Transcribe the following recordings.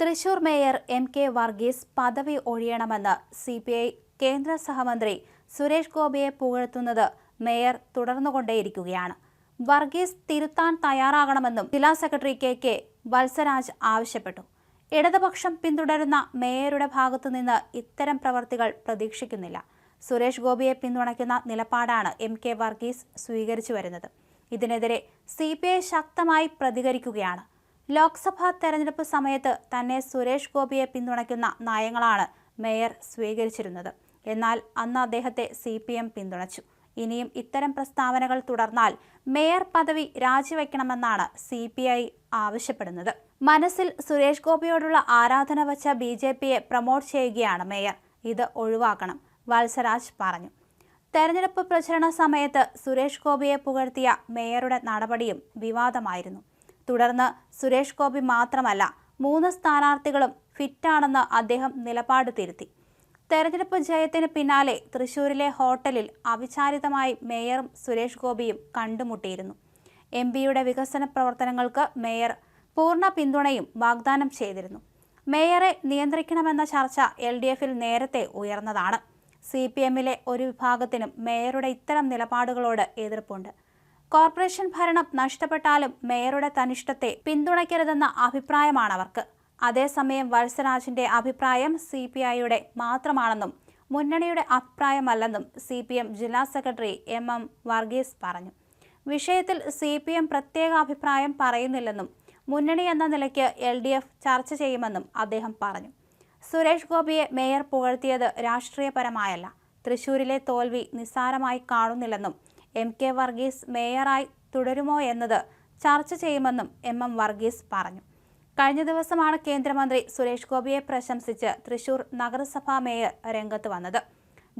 Thrissur mayor MK. Varghese പദവി ഒഴിയണമെന്ന് CPI കേന്ദ്ര സഹമന്ത്രി സുരേഷ് ഗോപിയെ പുകഴ്ത്തുന്നത് മേയർ തുടർന്നുകൊണ്ടേയിരിക്കുകയാണ്. വർഗീസ് തിരുത്താൻ തയ്യാറാകണമെന്നും ജില്ലാ സെക്രട്ടറി കെ വത്സരാജ് ആവശ്യപ്പെട്ടു. ഇടതുപക്ഷം പിന്തുടരുന്ന മേയറുടെ ഭാഗത്തുനിന്ന് ഇത്തരം പ്രവർത്തികൾ പ്രതീക്ഷിക്കുന്നില്ല. സുരേഷ് ഗോപിയെ പിന്തുണയ്ക്കുന്ന നിലപാടാണ് എം.കെ. വർഗീസ് സ്വീകരിച്ചു വരുന്നത്. ഇതിനെതിരെ CPI ശക്തമായി പ്രതികരിക്കുകയാണ്. ലോക്സഭാ തെരഞ്ഞെടുപ്പ് സമയത്ത് തന്നെ സുരേഷ് ഗോപിയെ പിന്തുണയ്ക്കുന്ന നയങ്ങളാണ് മേയർ സ്വീകരിച്ചിരുന്നത്. എന്നാൽ അന്ന് അദ്ദേഹത്തെ CPM പിന്തുണച്ചു. ഇനിയും ഇത്തരം പ്രസ്താവനകൾ തുടർന്നാൽ മേയർ പദവി രാജിവെക്കണമെന്നാണ് CPI ആവശ്യപ്പെടുന്നത്. മനസ്സിൽ സുരേഷ് ഗോപിയോടുള്ള ആരാധന വച്ച BJPയെ പ്രൊമോട്ട് ചെയ്യുകയാണ് മേയർ. ഇത് ഒഴിവാക്കണം, വത്സരാജ് പറഞ്ഞു. തെരഞ്ഞെടുപ്പ് പ്രചരണ സമയത്ത് സുരേഷ് ഗോപിയെ പുകഴ്ത്തിയ മേയറുടെ നടപടിയും വിവാദമായിരുന്നു. തുടർന്ന് സുരേഷ് ഗോപി മാത്രമല്ല 3 സ്ഥാനാർത്ഥികളും ഫിറ്റാണെന്ന് അദ്ദേഹം നിലപാട് തിരുത്തി. തെരഞ്ഞെടുപ്പ് ജയത്തിന് പിന്നാലെ തൃശൂരിലെ ഹോട്ടലിൽ അവിചാരിതമായി മേയറും സുരേഷ് ഗോപിയും കണ്ടുമുട്ടിയിരുന്നു. MPയുടെ വികസന പ്രവർത്തനങ്ങൾക്ക് മേയർ പൂർണ്ണ പിന്തുണയും വാഗ്ദാനം ചെയ്തിരുന്നു. മേയറെ നിയന്ത്രിക്കണമെന്ന ചർച്ച LDFൽ നേരത്തെ ഉയർന്നതാണ്. CPMലെ ഒരു വിഭാഗത്തിനും മേയറുടെ ഇത്തരം നിലപാടുകളോട് എതിർപ്പുണ്ട്. കോർപ്പറേഷൻ ഭരണം നഷ്ടപ്പെട്ടാലും മേയറുടെ തനിഷ്ടത്തെ പിന്തുണയ്ക്കരുതെന്ന അഭിപ്രായമാണവർക്ക്. അതേസമയം വത്സരാജിന്റെ അഭിപ്രായം CPIയുടെ മാത്രമാണെന്നും മുന്നണിയുടെ അഭിപ്രായമല്ലെന്നും CPM ജില്ലാ സെക്രട്ടറി MM വർഗീസ് പറഞ്ഞു. വിഷയത്തിൽ CPM പ്രത്യേക അഭിപ്രായം പറയുന്നില്ലെന്നും മുന്നണി എന്ന നിലയ്ക്ക് LDF ചർച്ച ചെയ്യുമെന്നും അദ്ദേഹം പറഞ്ഞു. സുരേഷ് ഗോപിയെ മേയർ പുകഴ്ത്തിയത് രാഷ്ട്രീയപരമായല്ല. തൃശൂരിലെ തോൽവി നിസ്സാരമായി കാണുന്നില്ലെന്നും M.K. വർഗീസ് മേയറായി തുടരുമോ എന്നത് ചർച്ച ചെയ്യുമെന്നും MM വർഗീസ് പറഞ്ഞു. കഴിഞ്ഞ ദിവസമാണ് കേന്ദ്രമന്ത്രി സുരേഷ് ഗോപിയെ പ്രശംസിച്ച് തൃശൂർ നഗരസഭാ മേയർ രംഗത്ത് വന്നത്.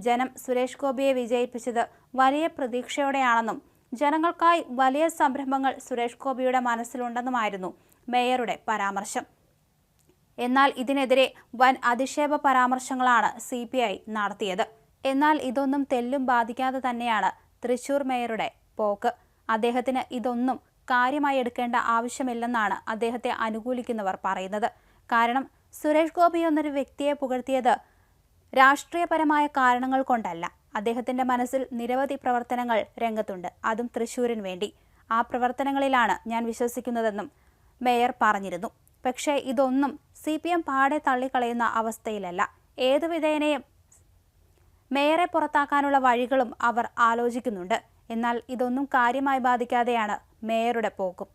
ജനം സുരേഷ് ഗോപിയെ വിജയിപ്പിച്ചത് വലിയ പ്രതീക്ഷയോടെയാണെന്നും ജനങ്ങൾക്കായി വലിയ സംരംഭങ്ങൾ സുരേഷ് ഗോപിയുടെ മനസ്സിലുണ്ടെന്നുമായിരുന്നു മേയറുടെ പരാമർശം. എന്നാൽ ഇതിനെതിരെ വൻ അധിക്ഷേപ പരാമർശങ്ങളാണ് CPI നടത്തിയത്. എന്നാൽ ഇതൊന്നും തെല്ലും ബാധിക്കാതെ തന്നെയാണ് തൃശൂർ മേയറുടെ പോക്ക്. അദ്ദേഹത്തിന് ഇതൊന്നും കാര്യമായി എടുക്കേണ്ട ആവശ്യമില്ലെന്നാണ് അദ്ദേഹത്തെ അനുകൂലിക്കുന്നവർ പറയുന്നത്. കാരണം സുരേഷ് ഗോപി എന്നൊരു വ്യക്തിയെ പുകഴ്ത്തിയത് രാഷ്ട്രീയപരമായ കാരണങ്ങൾ കൊണ്ടല്ല. അദ്ദേഹത്തിന്റെ മനസ്സിൽ നിരവധി പ്രവർത്തനങ്ങൾ രംഗത്തുണ്ട്, അതും തൃശൂരിന് വേണ്ടി. ആ പ്രവർത്തനങ്ങളിലാണ് ഞാൻ വിശ്വസിക്കുന്നതെന്നും മേയർ പറഞ്ഞിരുന്നു. പക്ഷേ ഇതൊന്നും CPM പാടെ തള്ളിക്കളയുന്ന അവസ്ഥയിലല്ല. ഏതു വിധേനയും മേയറെ പുറത്താക്കാനുള്ള വഴികളും അവർ ആലോചിക്കുന്നുണ്ട്. എന്നാൽ ഇതൊന്നും കാര്യമായി ബാധിക്കാതെയാണ് മേയറുടെ പോക്കും.